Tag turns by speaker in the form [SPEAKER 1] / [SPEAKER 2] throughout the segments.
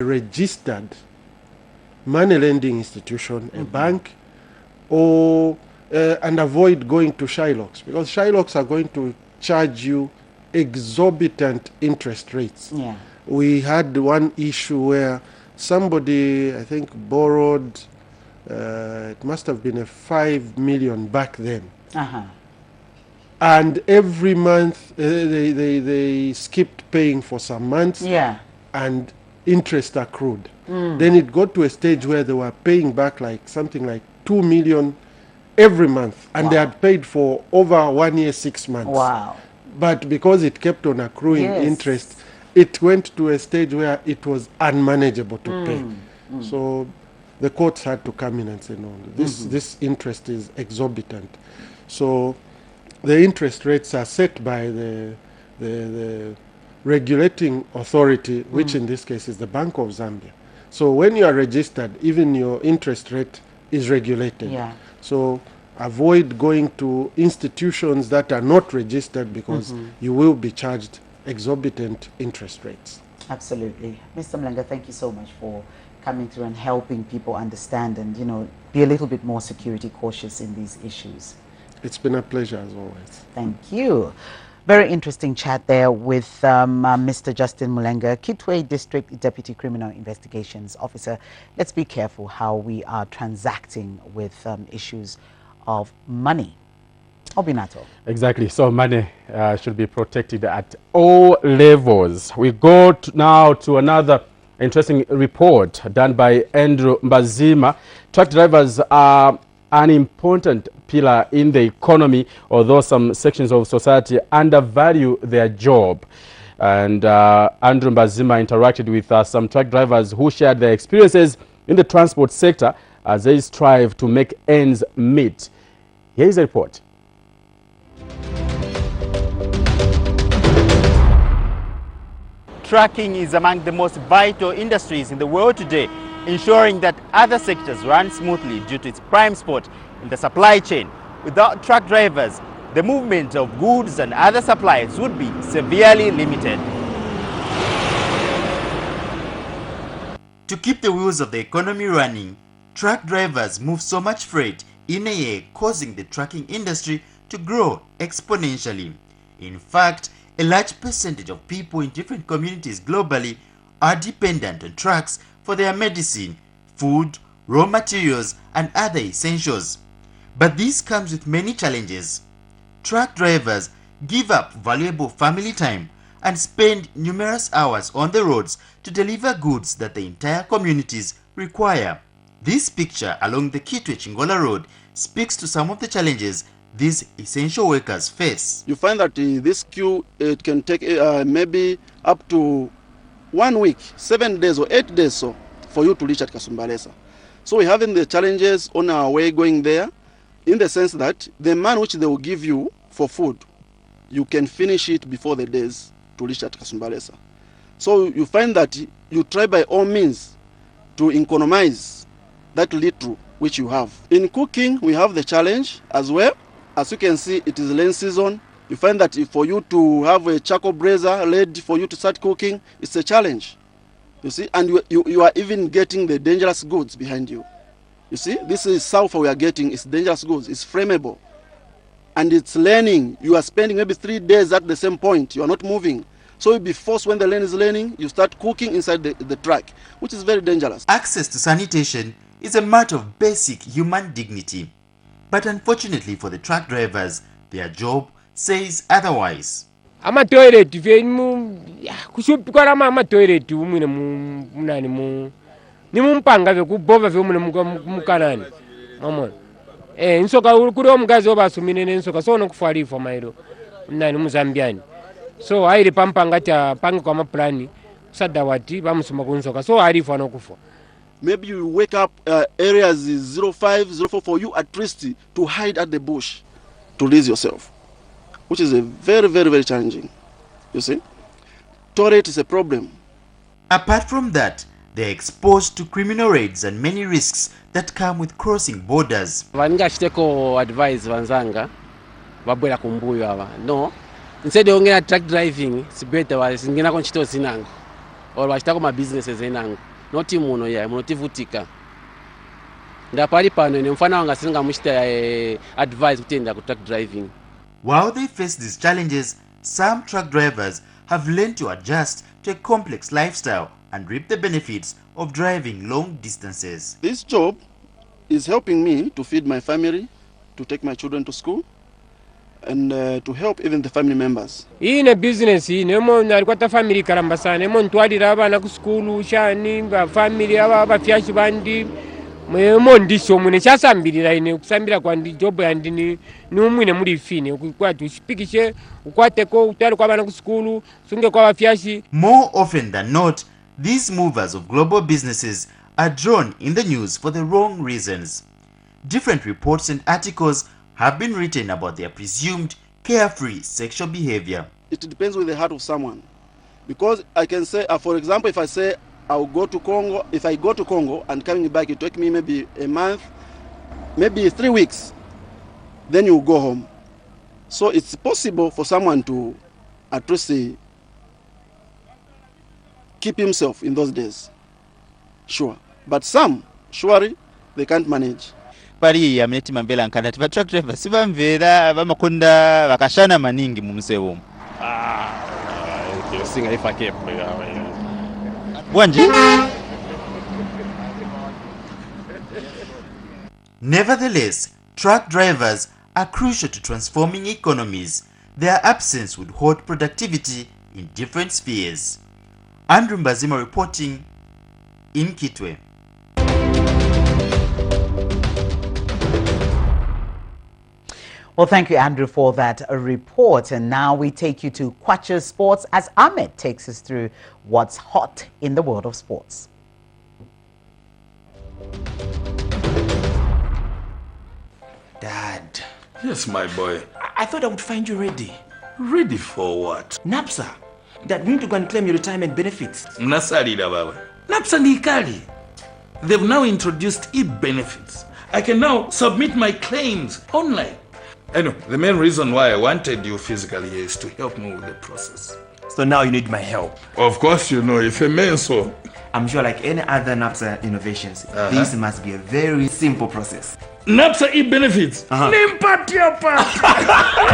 [SPEAKER 1] registered money lending institution, a bank, or and avoid going to Shylocks, because Shylocks are going to charge you exorbitant interest rates.
[SPEAKER 2] Yeah.
[SPEAKER 1] We had one issue where somebody, I think, borrowed, it must have been a 5 million back then. And every month they skipped paying for some months.
[SPEAKER 2] Yeah.
[SPEAKER 1] And interest accrued. Then it got to a stage where they were paying back like something like 2 million every month, and they had paid for over 1 year, 6 months.
[SPEAKER 2] Wow.
[SPEAKER 1] But because it kept on accruing interest, it went to a stage where it was unmanageable to pay. So the courts had to come in and say, no, this interest is exorbitant. So the interest rates are set by the regulating authority, which in this case is the Bank of Zambia. So when you are registered, even your interest rate is regulated.
[SPEAKER 2] Yeah.
[SPEAKER 1] So avoid going to institutions that are not registered, because you will be charged exorbitant interest rates.
[SPEAKER 2] Absolutely. Mr. Mlenga, thank you so much for coming through and helping people understand and, be a little bit more security cautious in these issues.
[SPEAKER 1] It's been a pleasure as always.
[SPEAKER 2] Thank you. Very interesting chat there with Mr. Justin Mlenga, Kitwe District Deputy Criminal Investigations Officer. Let's be careful how we are transacting with issues of money. Obinato.
[SPEAKER 3] Exactly. So money should be protected at all levels. We go now to another interesting report done by Andrew Mbazima. Truck drivers are an important pillar in the economy, although some sections of society undervalue their job. And Andrew Mbazima interacted with some truck drivers who shared their experiences in the transport sector as they strive to make ends meet. Here is a report.
[SPEAKER 4] Trucking is among the most vital industries in the world today, ensuring that other sectors run smoothly due to its prime spot in the supply chain. Without truck drivers, the movement of goods and other supplies would be severely limited. To keep the wheels of the economy running, truck drivers move so much freight in a year, causing the trucking industry to grow exponentially. In fact, a large percentage of people in different communities globally are dependent on trucks for their medicine, food, raw materials, and other essentials. But this comes with many challenges. Truck drivers give up valuable family time and spend numerous hours on the roads to deliver goods that the entire communities require. This picture along the Kitwe Chingola Road speaks to some of the challenges these essential workers face.
[SPEAKER 5] You find that this queue, it can take maybe up to 1 week, 7 days or 8 days so for you to reach at Kasumbalesa. So we're having the challenges on our way going there, in the sense that the man which they will give you for food, you can finish it before the days to reach at Kasumbalesa. So you find that you try by all means to economize that little which you have. In cooking, we have the challenge as well. As you can see, it is rain season. You find that for you to have a charcoal brazier ready for you to start cooking, it's a challenge. You see, and you are even getting the dangerous goods behind you. You see, this is sulfur we are getting, it's dangerous goods, it's flammable. And it's learning. You are spending maybe 3 days at the same point, you are not moving. So you'll be forced when the rain is raining, you start cooking inside the truck, which is very dangerous.
[SPEAKER 4] Access to sanitation is a matter of basic human dignity. But unfortunately for the truck drivers, their job says otherwise.
[SPEAKER 6] Ama toilet mu kusupikora ama toilet umune munani mu ni mumpanga ve kubova ve umune mukanani mama nsoka kuri omugazi obasumine nensoka so nokufali for mairo nani muzambiani so airi pampanga ta panga kwa maplani sada wati bamusuma kunsoka so arifu anokufa.
[SPEAKER 5] Maybe you wake up areas 05, 04 for you at least to hide at the bush to release yourself, which is a very, very, very challenging. You see, toilet is a problem.
[SPEAKER 4] Apart from that, they're exposed to criminal raids and many risks that come with crossing borders.
[SPEAKER 7] Vaningashiteko advise vanzanga vabwera kumbuyo ava no instead of truck driving it's better wasingena konchito zinango or wachitako ma businesses zinango noti muno ya muno tivutika ndapali pano ine mfana wanga singamuchita advice kutenda ku truck driving.
[SPEAKER 4] While they face these challenges, some truck drivers have learned to adjust to a complex lifestyle and reap the benefits of driving long distances.
[SPEAKER 5] This job is helping me to feed my family, to take my children to school, and to help even the family members.
[SPEAKER 6] Ine business nemo nalikwata family karamba sana nemo ntwalira abana ku school shani ba family aba fyashi bandi mwemo ndisho mwene chasambirira ine kusambira kwa ndi job yandi ni umwine muri fine kwati ushipikishe ukwateko utwali kwa abana ku school sunge kwa bafyashi.
[SPEAKER 4] More often than not, these movers of global businesses are drawn in the news for the wrong reasons. Different reports and articles have been written about their presumed carefree sexual behavior.
[SPEAKER 5] It depends with the heart of someone. Because I can say, for example, if I say I'll go to Congo, if I go to Congo and coming back, it take me maybe a month, maybe 3 weeks, then you go home. So it's possible for someone to at least keep himself in those days. Sure. But some, surely, they can't manage.
[SPEAKER 8] Pari ya mneti mambela nkanda tiba truck driver siba mvera bamakunda bakashana maningi mu musewo.
[SPEAKER 7] Singa ifa kepo
[SPEAKER 8] Bwanji.
[SPEAKER 4] Nevertheless, truck drivers are crucial to transforming economies. Their absence would halt productivity in different spheres. Andrew Mbazima reporting in Kitwe.
[SPEAKER 2] Well, thank you, Andrew, for that report. And now we take you to Kwacha Sports as Ahmed takes us through what's hot in the world of sports.
[SPEAKER 9] Dad.
[SPEAKER 10] Yes, my boy.
[SPEAKER 9] I thought I would find you ready.
[SPEAKER 10] Ready for what?
[SPEAKER 9] NAPSA. Dad, we need to go and claim your retirement benefits.
[SPEAKER 10] Mnasalida baba. NAPSA ni kali. They've now introduced e-benefits. I can now submit my claims online. Anyway, the main reason why I wanted you physically is to help me with the process.
[SPEAKER 9] So now you need my help.
[SPEAKER 10] Of course, you know, if a man so.
[SPEAKER 9] I'm sure like any other NAPSA innovations, this must be a very simple process.
[SPEAKER 10] NAPSA e-benefits.
[SPEAKER 11] The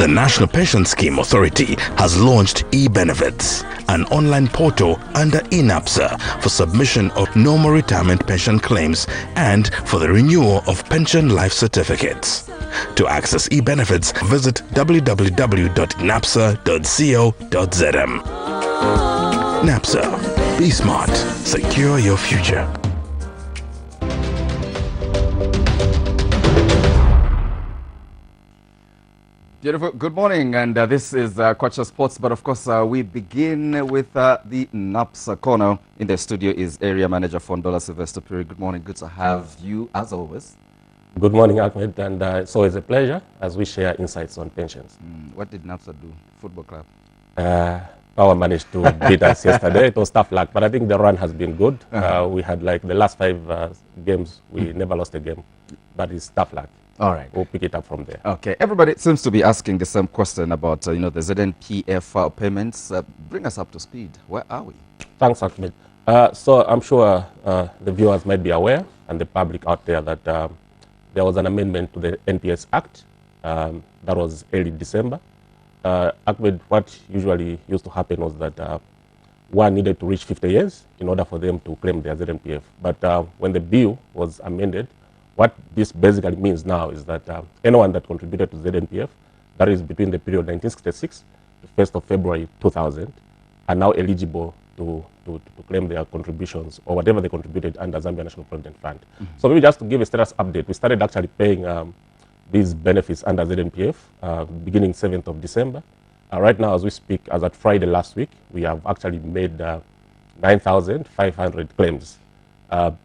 [SPEAKER 11] National Pension Scheme Authority has launched e-benefits, an online portal under eNAPSA for submission of normal retirement pension claims and for the renewal of pension life certificates. To access e-benefits, visit www.napsa.co.zm. NAPSA. Be smart. Secure your future.
[SPEAKER 12] Beautiful. Good morning, and this is Kwacha Sports, but of course we begin with the NAPSA corner. In the studio is Area Manager Fondola Sylvester Puri. Good morning. Good to have you, as always.
[SPEAKER 13] Good morning, Ahmed, and it's always a pleasure as we share insights on pensions.
[SPEAKER 12] What did NAPSA do? Football club?
[SPEAKER 13] Power managed to beat us yesterday. It was tough luck, but I think the run has been good. We had like the last 5 games, we never lost a game, but it's tough luck.
[SPEAKER 12] All right.
[SPEAKER 13] We'll pick it up from there.
[SPEAKER 12] Okay. Everybody seems to be asking the same question about, the ZNPF payments. Bring us up to speed. Where are we?
[SPEAKER 13] Thanks, Ahmed. So I'm sure the viewers might be aware, and the public out there, that there was an amendment to the NPS Act. That was early December. Ahmed, what usually used to happen was that one needed to reach 50 years in order for them to claim their ZNPF. But when the bill was amended, what this basically means now is that anyone that contributed to ZNPF, that is between the period 1966 to 1st of February 2000, are now eligible to claim their contributions or whatever they contributed under Zambia National Provident Fund. So maybe just to give a status update, we started actually paying these benefits under ZNPF beginning 7th of December. Right now, as we speak, as at Friday last week, we have actually made 9,500 claims.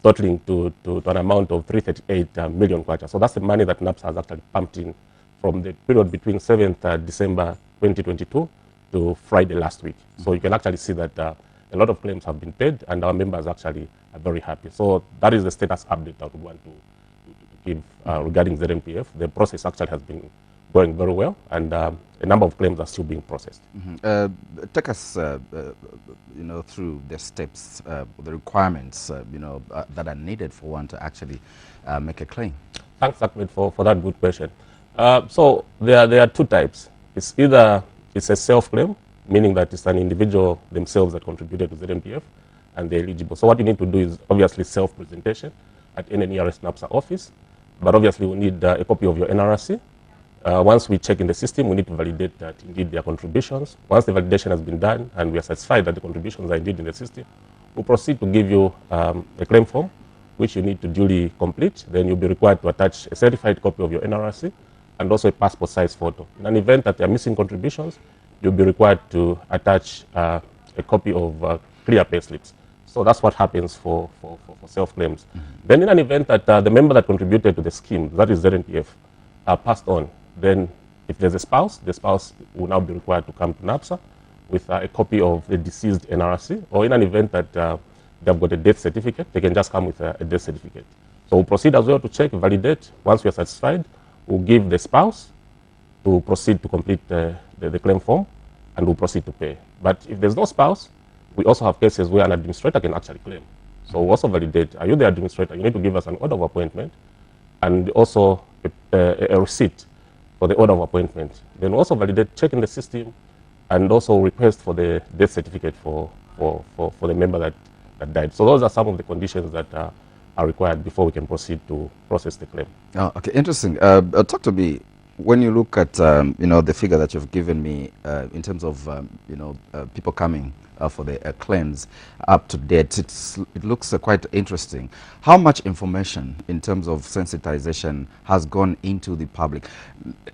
[SPEAKER 13] Totaling to an amount of 338 million kwacha. So that's the money that NAPSA has actually pumped in from the period between 7th December 2022 to Friday last week. So you can actually see that a lot of claims have been paid, and our members actually are very happy. So that is the status update that we want to give regarding ZNPF. The process actually has been going very well, and a number of claims are still being processed.
[SPEAKER 12] Take us, through the steps, the requirements, that are needed for one to actually make a claim.
[SPEAKER 13] Thanks, Ahmed, for that good question. So there are two types. It's either it's a self-claim, meaning that it's an individual themselves that contributed to ZNPF, and they're eligible. So what you need to do is obviously self-presentation at any nearest NAPSA office, but obviously we need a copy of your NRC. Once we check in the system, we need to validate that indeed their contributions. Once the validation has been done and we are satisfied that the contributions are indeed in the system, we'll proceed to give you a claim form, which you need to duly complete. Then you'll be required to attach a certified copy of your NRC and also a passport size photo. In an event that there are missing contributions, you'll be required to attach a copy of clear pay slips. So that's what happens for self-claims. Then in an event that the member that contributed to the scheme, that is ZNPF, passed on, then if there's a spouse, the spouse will now be required to come to NAPSA with a copy of the deceased NRC, or in an event that they've got a death certificate, they can just come with a death certificate. So we'll proceed as well to check, validate. Once we are satisfied, we'll give the spouse to proceed to complete the claim form, and we'll proceed to pay. But if there's no spouse, we also have cases where an administrator can actually claim. So we'll also validate, are you the administrator? You need to give us an order of appointment and also a receipt for the order of appointment. Then also validate, check in the system, and also request for the death certificate for the member that died. So those are some of the conditions that are required before we can proceed to process the claim.
[SPEAKER 12] Oh, okay, interesting. Talk to me, when you look at the figure that you've given me in terms of people coming for the claims up to date, it looks quite interesting. How much information in terms of sensitization has gone into the public?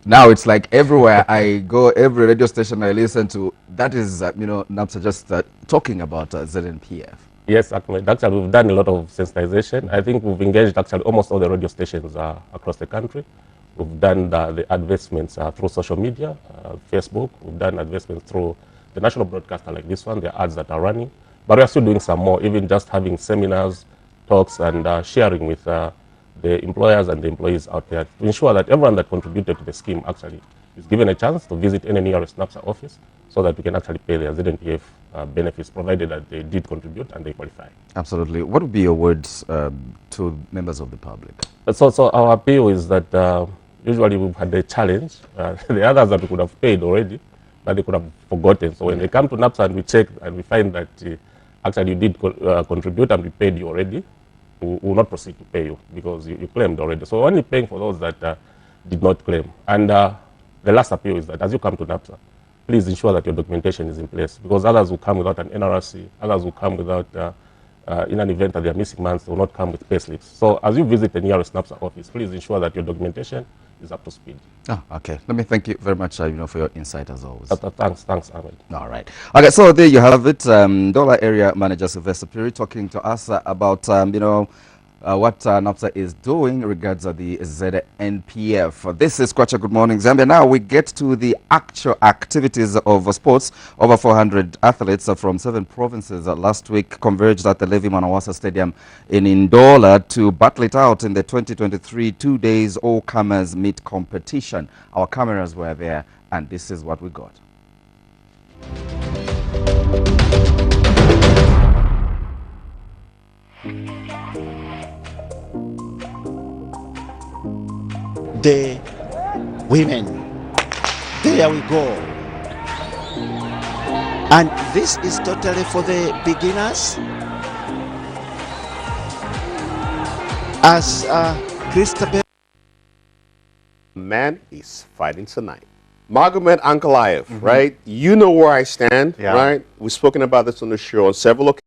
[SPEAKER 12] Now it's like everywhere I go, every radio station I listen to, that is NAPSA just talking about ZNPF.
[SPEAKER 13] Yes, actually we've done a lot of sensitization. I think we've engaged actually almost all the radio stations across the country. We've done the advertisements through social media, Facebook. We've done advertisements through the national broadcaster like this one, the ads that are running. But we are still doing some more, even just having seminars, talks, and sharing with the employers and the employees out there to ensure that everyone that contributed to the scheme actually is given a chance to visit any nearest NAPSA office so that we can actually pay their ZNPF benefits, provided that they did contribute and they qualify.
[SPEAKER 12] Absolutely. What would be your words to members of the public?
[SPEAKER 13] So our appeal is that usually we've had a challenge. The others that we could have paid already, but they could have forgotten. So when they come to NAPSA and we check and we find that actually you did contribute and we paid you already, we will not proceed to pay you because you claimed already. So we're only paying for those that did not claim. And the last appeal is that as you come to NAPSA, please ensure that your documentation is in place, because others will come without an NRC, others will come without, in an event that they are missing months, they will not come with pay slips. So as you visit the nearest NAPSA office, please ensure that your documentation is up to speed.
[SPEAKER 12] Oh, okay. Let me thank you very much, for your insight as always.
[SPEAKER 13] Thanks, Ahmed.
[SPEAKER 12] All right. Okay, so there you have it. Dollar Area Manager Sylvester Piri talking to us about, what NAPSA is doing regards the ZNPF. This is Kwacha Good Morning Zambia. Now we get to the actual activities of sports. Over 400 athletes from 7 provinces last week converged at the Levi Manawasa Stadium in Ndola to battle it out in the 2023 2 days all-comers meet competition. Our cameras were there, and this is what we got.
[SPEAKER 14] The women. There we go. And this is totally for the beginners. As Christabel.
[SPEAKER 15] Man is fighting tonight. Magomed Ankalaev, right? You know where I stand, right? We've spoken about this on the show on several occasions.